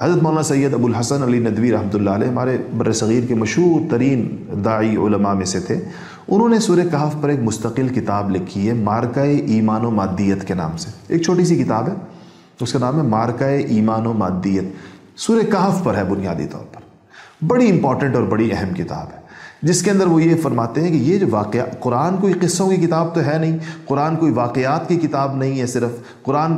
حضرت مولانا سید ابو الحسن علی ندوی رحمۃ اللہ علیہ ہمارے بر صغیر کے مشہور ترین داعی علماء میں سے تھے. انہوں نے سورہ کہف پر ایک مستقل کتاب لکھی ہے مارکہ ایمان و مادیت کے نام سے. ایک چھوٹی سی کتاب ہے، اس کا نام ہے مارکہ ایمان و مادیت. سورہ کہف پر ہے بنیادی طور پر. بڑی امپورٹنٹ اور بڑی اہم کتاب ہے، جس کے اندر وہ یہ فرماتے ہیں کہ یہ جو واقعہ، قرآن کوئی قصوں کی کتاب تو ہے نہیں، قرآن کوئی واقعات کی کتاب نہیں ہے، صرف قرآن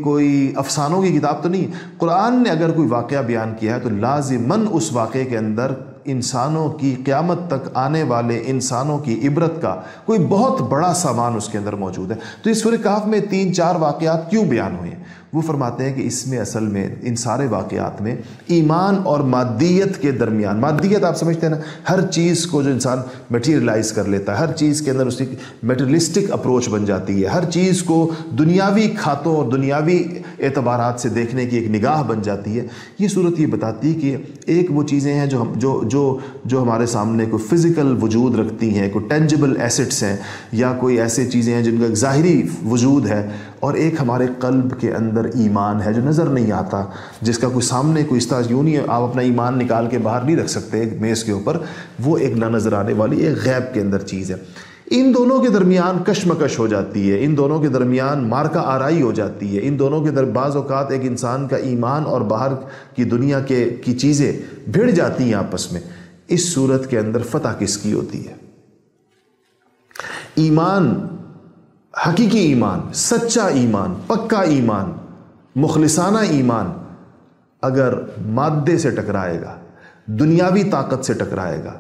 کوئی افسانوں کی کتاب تو نہیں. قرآن نے اگر کوئی واقعہ بیان کیا ہے تو لازماً اس واقعے کے اندر انسانوں کی، قیامت تک آنے والے انسانوں کی عبرت کا کوئی بہت بڑا سامان اس کے اندر موجود ہے. تو اس سورہ کہف میں 3-4 واقعات کیوں بیان ہوئے ہیں؟ وہ فرماتے ہیں کہ اس میں اصل میں ان سارے واقعات میں ایمان اور مادیت کے درمیان، مادیت آپ سمجھتے ہیں نا، ہر چیز کو جو انسان میٹیریلائز کر لیتا ہے، ہر چیز کے اندر اس کی میٹریلسٹک اپروچ بن جاتی ہے، ہر چیز کو دنیاوی کھاتوں اور دنیاوی اعتبارات سے دیکھنے کی ایک نگاہ بن جاتی ہے. یہ صورت یہ بتاتی ہے کہ ایک وہ چیزیں ہیں جو ہمارے سامنے کوئی فزیکل وجود رکھتی ہیں، کوئی ٹینجبل ایسٹس ہیں، یا کوئی ایسے چیزیں ہیں جن کا ایک ظاہری وجود ہے، اور ایک ہمارے قلب کے اندر ایمان ہے جو نظر نہیں آتا، جس کا کوئی سامنے کوئی اس طرح یوں نہیں آپ اپنا ایمان نکال کے باہر نہیں رکھ سکتے ایک میز کے اوپر. وہ ایک نہ نظر آنے والی ایک غیب کے اندر چیز ہے. ان دونوں کے درمیان کشمکش ہو جاتی ہے، ان دونوں کے درمیان مارکہ آرائی ہو جاتی ہے، ان دونوں کے بعض اوقات ایک انسان کا ایمان اور باہر کی دنیا کی چیزیں بھڑ جاتی ہیں آپس میں. اس صورت کے اندر فتح کس کی ہوتی ہے؟ ایمان، حقیقی ایمان، سچا ایمان، پکا ایمان، مخلصانہ ایمان اگر مادے سے ٹکرائے گا، دنیاوی طاقت سے ٹکرائے گا،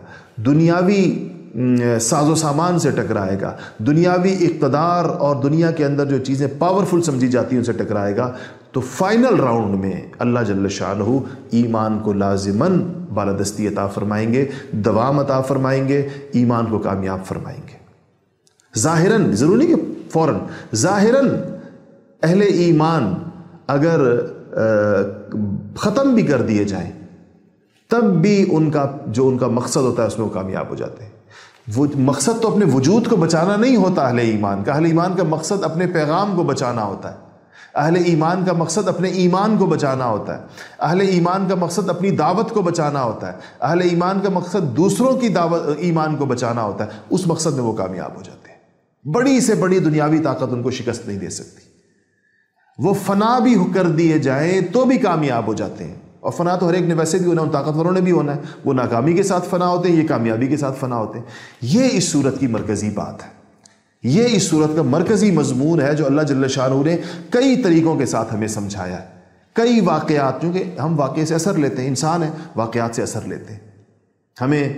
دنیاوی ساز و سامان سے ٹکرائے گا، دنیاوی اقتدار اور دنیا کے اندر جو چیزیں پاورفل سمجھی جاتی ہیں ان سے ٹکرائے گا، تو فائنل راؤنڈ میں اللہ جل شانہ ایمان کو لازماً بالادستی عطا فرمائیں گے، دوام عطا فرمائیں گے، ایمان کو کامیاب فرمائیں گے. ظاہراً، ضروری نہیں کہ فوراً، ظاہراً اہل ایمان اگر ختم بھی کر دیے جائیں تب بھی ان کا مقصد ہوتا ہے اس میں وہ کامیاب ہو جاتے ہیں. وہ مقصد تو اپنے وجود کو بچانا نہیں ہوتا اہل ایمان کا. اہل ایمان کا مقصد اپنے پیغام کو بچانا ہوتا ہے. اہل ایمان کا مقصد اپنے ایمان کو بچانا ہوتا ہے. اہل ایمان کا مقصد اپنی دعوت کو بچانا ہوتا ہے. اہل ایمان کا مقصد دوسروں کی دعوت ایمان کو بچانا ہوتا ہے. اس مقصد میں وہ کامیاب ہو جاتے ہیں. بڑی سے بڑی دنیاوی طاقت ان کو شکست نہیں دے سکتی. وہ فنا بھی کر دیے جائیں تو بھی کامیاب ہو جاتے ہیں. اور فنا تو ہر ایک نے ویسے بھی ہونا ہے، ان طاقتوروں نے بھی ہونا ہے. وہ ناکامی کے ساتھ فنا ہوتے ہیں، یہ کامیابی کے ساتھ فنا ہوتے ہیں. یہ اس صورت کی مرکزی بات ہے. یہ اس صورت کا مرکزی مضمون ہے جو اللہ جل شانہ نے کئی طریقوں کے ساتھ ہمیں سمجھایا ہے. کئی واقعات، کیونکہ ہم واقعے سے اثر لیتے ہیں، انسان ہیں، واقعات سے اثر لیتے ہیں. ہمیں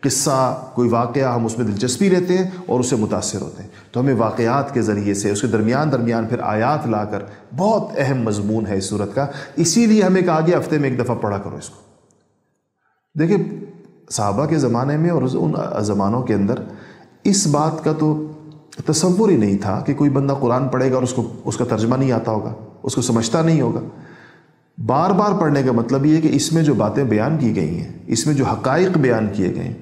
قصہ، کوئی واقعہ، ہم اس میں دلچسپی لیتے ہیں اور اس سے متاثر ہوتے ہیں. تو ہمیں واقعات کے ذریعے سے اس کے درمیان پھر آیات لا کر، بہت اہم مضمون ہے اس صورت کا. اسی لیے ہمیں کہا گیا ہفتے میں ایک دفعہ پڑھا کرو اس کو. دیکھیں صحابہ کے زمانے میں اور ان زمانوں کے اندر اس بات کا تو تصور ہی نہیں تھا کہ کوئی بندہ قرآن پڑھے گا اور اس کا ترجمہ نہیں آتا ہوگا، اس کو سمجھتا نہیں ہوگا. بار بار پڑھنے کا مطلب یہ ہے کہ اس میں جو باتیں بیان کی گئی ہیں، اس میں جو حقائق بیان کیے گئے ہیں،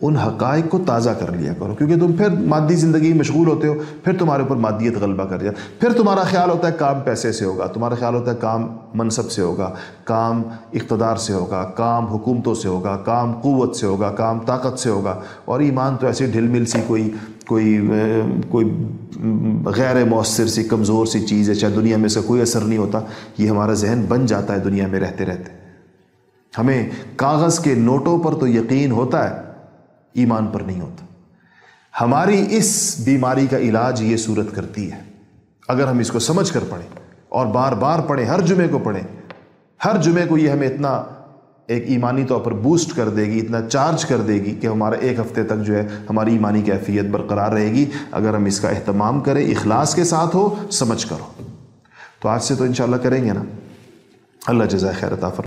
ان حقائق کو تازہ کر لیا کرو. کیونکہ تم پھر مادی زندگی میں مشغول ہوتے ہو، پھر تمہارے اوپر مادیت غلبہ کر جائے. پھر تمہارا خیال ہوتا ہے کام پیسے سے ہوگا، تمہارا خیال ہوتا ہے کام منصب سے ہوگا، کام اقتدار سے ہوگا، کام حکومتوں سے ہوگا، کام قوت سے ہوگا، کام طاقت سے ہوگا. اور ایمان تو ایسی ڈھل مل سی کوئی غیر مؤثر سی کمزور سی چیز ہے، چاہے دنیا میں سے کوئی اثر نہیں ہوتا. یہ ہمارا ذہن بن جاتا ہے دنیا میں رہتے رہتے. ہمیں کاغذ کے نوٹوں پر تو یقین ہوتا ہے، ایمان پر نہیں ہوتا. ہماری اس بیماری کا علاج یہ صورت کرتی ہے. اگر ہم اس کو سمجھ کر پڑھیں اور بار بار پڑھیں، ہر جمعے کو پڑھیں، ہر جمعے کو یہ ہمیں اتنا ایک ایمانی طور پر بوسٹ کر دے گی، اتنا چارج کر دے گی کہ ہمارا ایک ہفتے تک جو ہے ہماری ایمانی کیفیت برقرار رہے گی. اگر ہم اس کا اہتمام کریں، اخلاص کے ساتھ ہو، سمجھ کر ہو. تو آج سے تو انشاءاللہ کریں گے نا. اللہ جزائے خیر عطا فرمائے.